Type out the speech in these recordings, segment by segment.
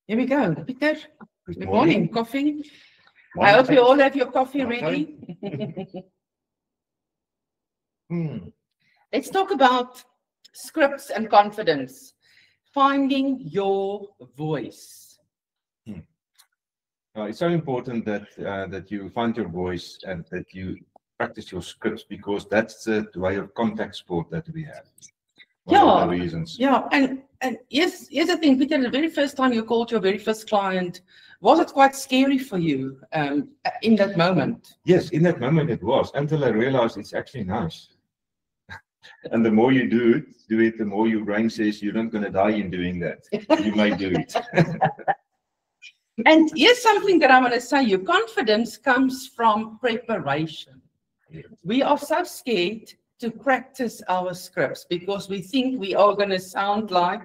Here we go. Peter, Good good morning. morning. Coffee. I Morning. hope you all have your coffee Okay. ready. Hmm. Let's talk about scripts and confidence. Finding your voice. It's so important that you find your voice and that you practice your scripts, because that's the way of contact sport that we have. One of the reasons. Yeah, and yes, here's the thing, Peter. The very first time you called your very first client, was it quite scary for you in that moment? Yes, in that moment it was, until I realized it's actually nice. And the more you do it, the more your brain says you're not going to die in doing that. You may do it. And here's something that I want to say. Your confidence comes from preparation. Yeah. We are so scared to practice our scripts because we think we are going to sound like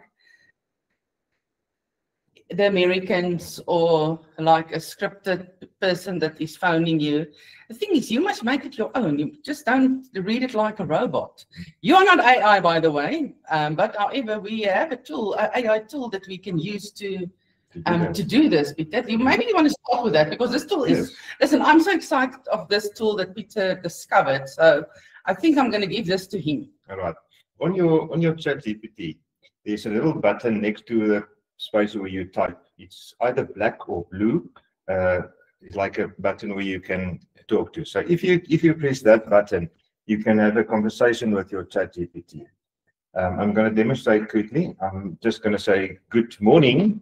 the Americans or like a scripted person that is phoning you. The thing is, you must make it your own. You just don't read it like a robot. You are not AI, by the way, but however, we have a tool, an AI tool that we can use to do this. Peter, maybe you want to start with that, because this tool is, Yes. listen, I'm so excited of this tool that Peter discovered. So I think I'm going to give this to him. All right. On your ChatGPT, there's a little button next to the space where you type. It's either black or blue. It's like a button where you can talk to. So if you press that button, you can have a conversation with your ChatGPT. I'm going to demonstrate quickly. I'm just going to say, good morning.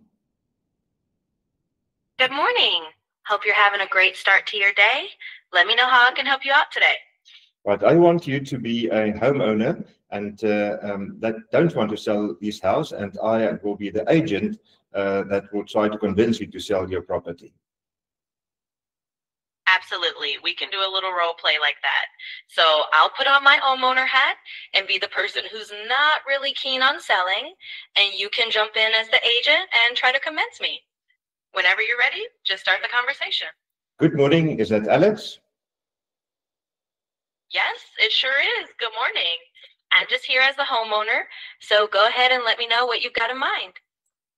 Good morning. Hope you're having a great start to your day. Let me know how I can help you out today. Right, I want you to be a homeowner and that don't want to sell this house, and I will be the agent that will try to convince you to sell your property. Absolutely. We can do a little role play like that. So I'll put on my homeowner hat and be the person who's not really keen on selling, and you can jump in as the agent and try to convince me. Whenever you're ready, just start the conversation. Good morning. Is that Alex? Yes, it sure is. Good morning. I'm just here as the homeowner, so go ahead and let me know what you've got in mind.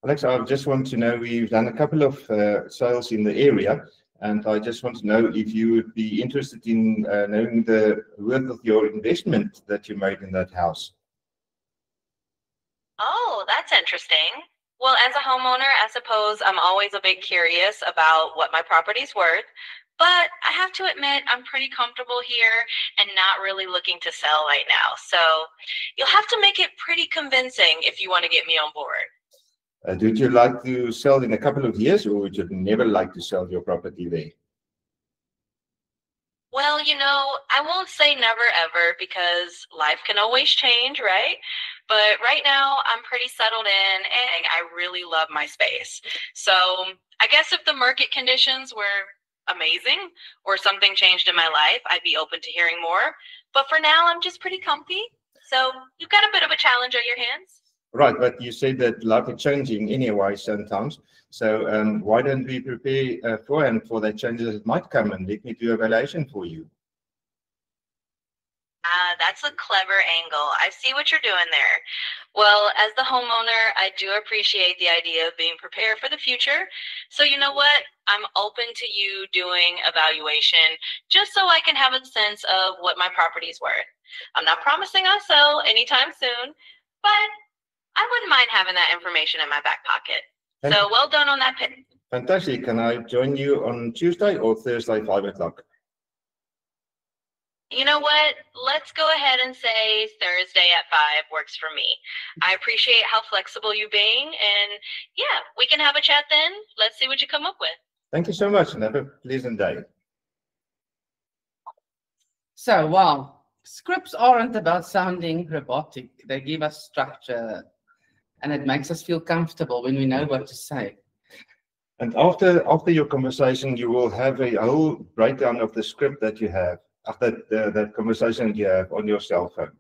Alex, I just want to know, we've done a couple of sales in the area, and I just want to know if you would be interested in knowing the worth of your investment that you made in that house. Oh, that's interesting. Well, as a homeowner, I suppose I'm always a bit curious about what my property's worth, but I have to admit I'm pretty comfortable here and not really looking to sell right now. So you'll have to make it pretty convincing if you want to get me on board. Would you like to sell in a couple of years, or would you never like to sell your property there? Well, I won't say never ever, because life can always change, right? But right now I'm pretty settled in and I really love my space. So I guess if the market conditions were amazing or something changed in my life, I'd be open to hearing more. But for now, I'm just pretty comfy. So you've got a bit of a challenge on your hands. Right, but you said that life is changing anyway sometimes. So why don't we prepare for that changes that might come, and let me do a valuation for you? That's a clever angle. I see what you're doing there. Well, as the homeowner, I do appreciate the idea of being prepared for the future. So you know what? I'm open to you doing a valuation just so I can have a sense of what my property's worth. I'm not promising I'll sell anytime soon, but I wouldn't mind having that information in my back pocket. So well done on that pick. Fantastic. Can I join you on Tuesday or Thursday, 5 o'clock? You know what? Let's go ahead and say Thursday at 5 works for me. I appreciate how flexible you're being, and yeah, we can have a chat then. Let's see what you come up with. Thank you so much, and have a pleasant day. So, wow, scripts aren't about sounding robotic. They give us structure, and it makes us feel comfortable when we know what to say. And after your conversation, you will have a whole breakdown of the script that you have. After that conversation you have on your cell phone,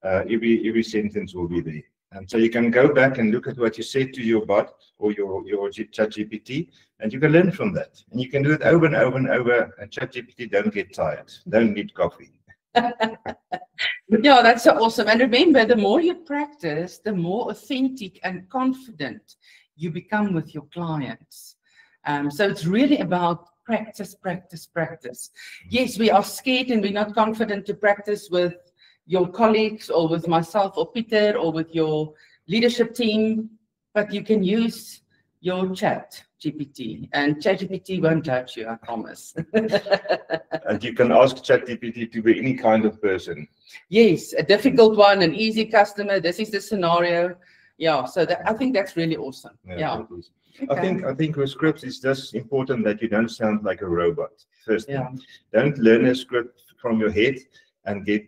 every sentence will be there, and so you can go back and look at what you said to your bot or your ChatGPT, and you can learn from that. And you can do it over and over and over. And ChatGPT don't get tired, don't need coffee. Yeah, that's so awesome. And remember, the more you practice, the more authentic and confident you become with your clients. So it's really about practice, practice, practice. Yes, we are scared and we're not confident to practice with your colleagues or with myself or Peter or with your leadership team, but you can use your chat GPT and ChatGPT won't judge you, I promise. And you can ask ChatGPT to be any kind of person. Yes, a difficult one, an easy customer, this is the scenario. Yeah, so that, I think that's really awesome. Yeah. It is. I think with scripts it's just important that you don't sound like a robot. First thing. Don't learn a script from your head and get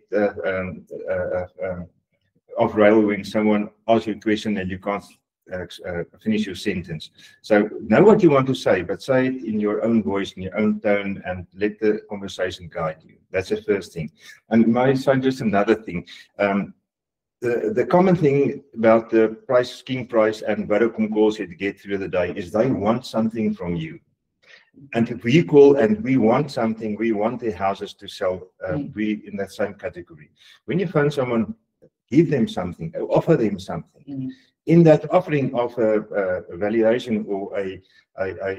off rail when someone asks you a question and you can't finish your sentence. So know what you want to say, but say it in your own voice, in your own tone, and let the conversation guide you. That's the first thing. And my son, just another thing. The common thing about the scheme price and Vodacom calls you to get through the day is they want something from you. And if we call and we want something, we want their houses to sell, we in that same category. When you phone someone, give them something, offer them something. In that offering of a valuation or a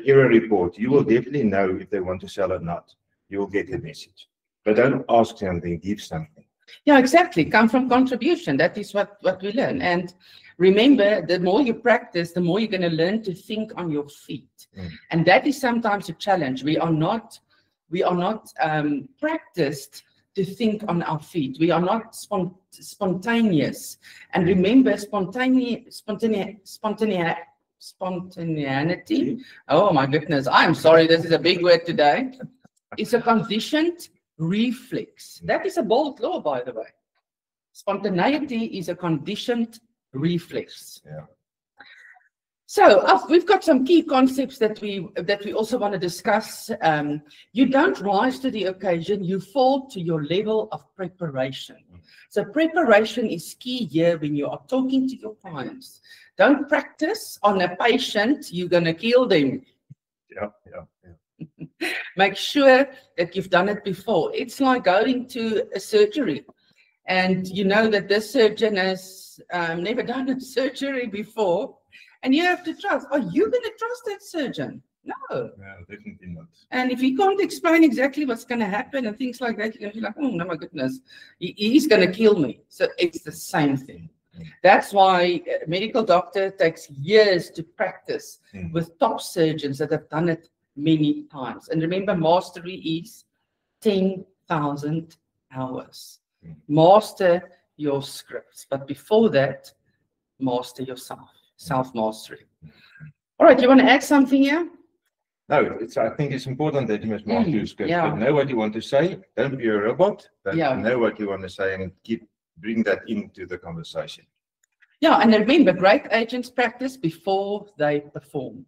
error report, you will definitely know if they want to sell or not. You will get a message. But don't ask something, give something. Yeah, exactly. Come from contribution. That is what we learn. And remember, the more you practice, the more you're going to learn to think on your feet. And that is sometimes a challenge. We are not practiced to think on our feet. We are not spontaneous. And remember, spontaneity. Oh my goodness, I'm sorry, this is a big word today. It's a conditioned reflex. That is a bold law, by the way. Spontaneity is a conditioned reflex. Yeah. So we've got some key concepts that we also want to discuss. You don't rise to the occasion, you fall to your level of preparation. So preparation is key here when you are talking to your clients. Don't practice on a patient, you're going to kill them. Yeah. Make sure that you've done it before. It's like going to a surgery and you know that this surgeon has never done a surgery before. And you have to trust. Are you going to trust that surgeon? No. No, definitely not. And if you can't explain exactly what's going to happen and things like that, you're going to be like, oh, no, my goodness, he's going to kill me. So it's the same thing. That's why a medical doctor takes years to practice with top surgeons that have done it many times. And remember, mastery is 10,000 hours. Master your scripts. But before that, master yourself. Self-mastery. All right, you want to add something here? No, I think it's important that you must master your script. Yeah. But know what you want to say. Don't be a robot. But know what you want to say and bring that into the conversation. Yeah, and remember, great agents practice before they perform.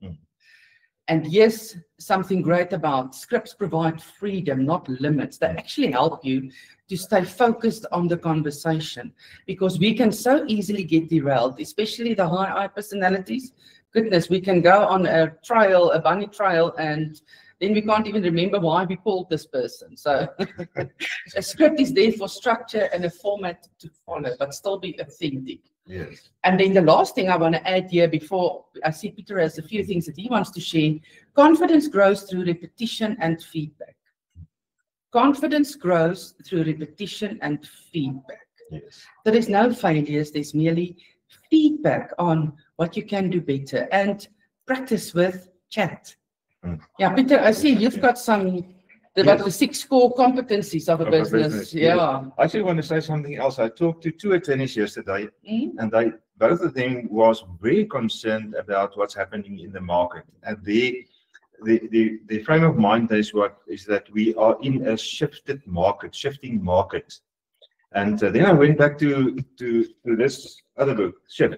And yes, something great about scripts provide freedom, not limits. They actually help you to stay focused on the conversation because we can so easily get derailed, especially the high I personalities. Goodness, we can go on a trial, a bunny trial, and then we can't even remember why we called this person. So a script is there for structure and a format to follow, but still be authentic. Yes. And then the last thing I want to add here before I see Peter has a few things that he wants to share. Confidence grows through repetition and feedback. Confidence grows through repetition and feedback. Yes. There is no failures, there's merely feedback on what you can do better and practice with chat. Yeah, Peter, I see you've got some about the 6 core competencies of a business. Yeah. I actually want to say something else. I talked to 2 attorneys yesterday, and both of them was very concerned about what's happening in the market. And the frame of mind is that we are in a shifting market. And then I went back to this other book, Shift.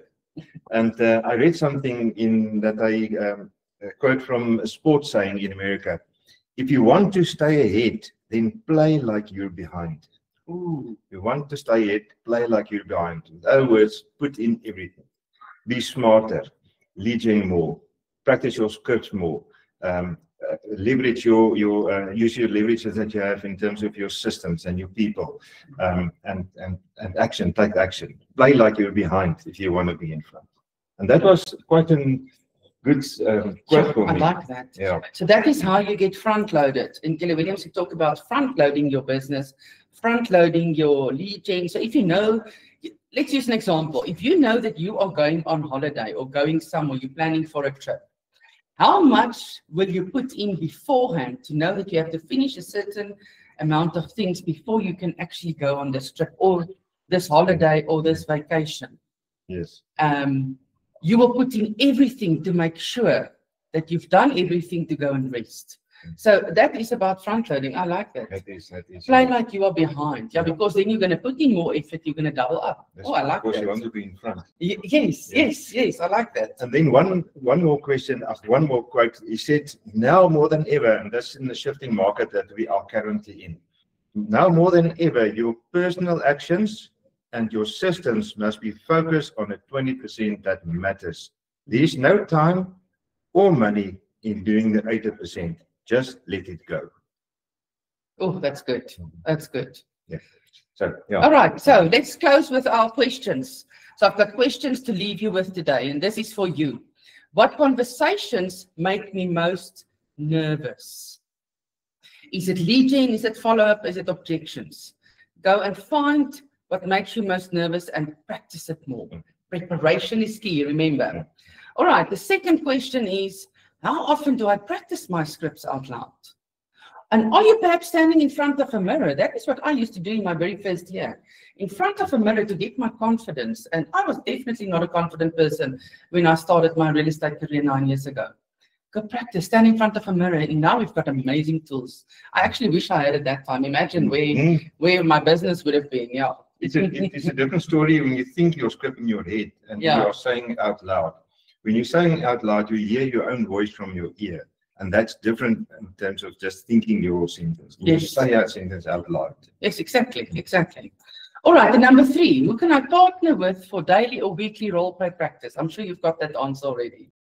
And I read something in that I quote from a sports saying in America. If you want to stay ahead, then play like you're behind. Ooh. If you want to stay ahead, play like you're behind. In other words, put in everything. Be smarter, lead gen more, practice your scripts more, leverage your use your leverages that you have in terms of your systems and your people, and action, take action, play like you're behind if you want to be in front. And that was quite a good quote for me. I like that. Yeah. So that is how you get front loaded. In Keller Williams, we talk about front loading your business, front loading your lead gen. So if you know, let's use an example. If you know that you are going on holiday or going somewhere, you're planning for a trip, how much will you put in beforehand to know that you have to finish a certain amount of things before you can actually go on this trip or this holiday or this vacation? Yes. You will put in everything to make sure that you've done everything to go and rest. So that is about front loading. I like that. That is. Play like you are behind. Yeah, because then you're going to put in more effort. You're going to double up. Oh, I like because that. you want to be in front. Yes. I like that. And then one more question, one more quote. He said, now more than ever, and that's in the shifting market that we are currently in. Now more than ever, your personal actions and your systems must be focused on the 20% that matters. There's no time or money in doing the 80%. Just let it go. Oh, that's good. That's good. Yeah. So, yeah. All right. So let's close with our questions. So I've got questions to leave you with today, and this is for you. What conversations make me most nervous? Is it lead gen? Is it follow-up? Is it objections? Go and find what makes you most nervous and practice it more. Preparation is key, remember. All right. The second question is, how often do I practice my scripts out loud? And are you perhaps standing in front of a mirror? That is what I used to do in my very first year. In front of a mirror to get my confidence. And I was definitely not a confident person when I started my real estate career 9 years ago. Go practice, stand in front of a mirror. And now we've got amazing tools. I actually wish I had at that time. Imagine where my business would have been. Yeah. It's a different story when you think your script in your head and you are saying it out loud. When you're saying out loud, you hear your own voice from your ear. And that's different in terms of just thinking your sentence. You say a sentence out loud. Yes, exactly. All right, and number 3, who can I partner with for daily or weekly role play practice? I'm sure you've got that answer already.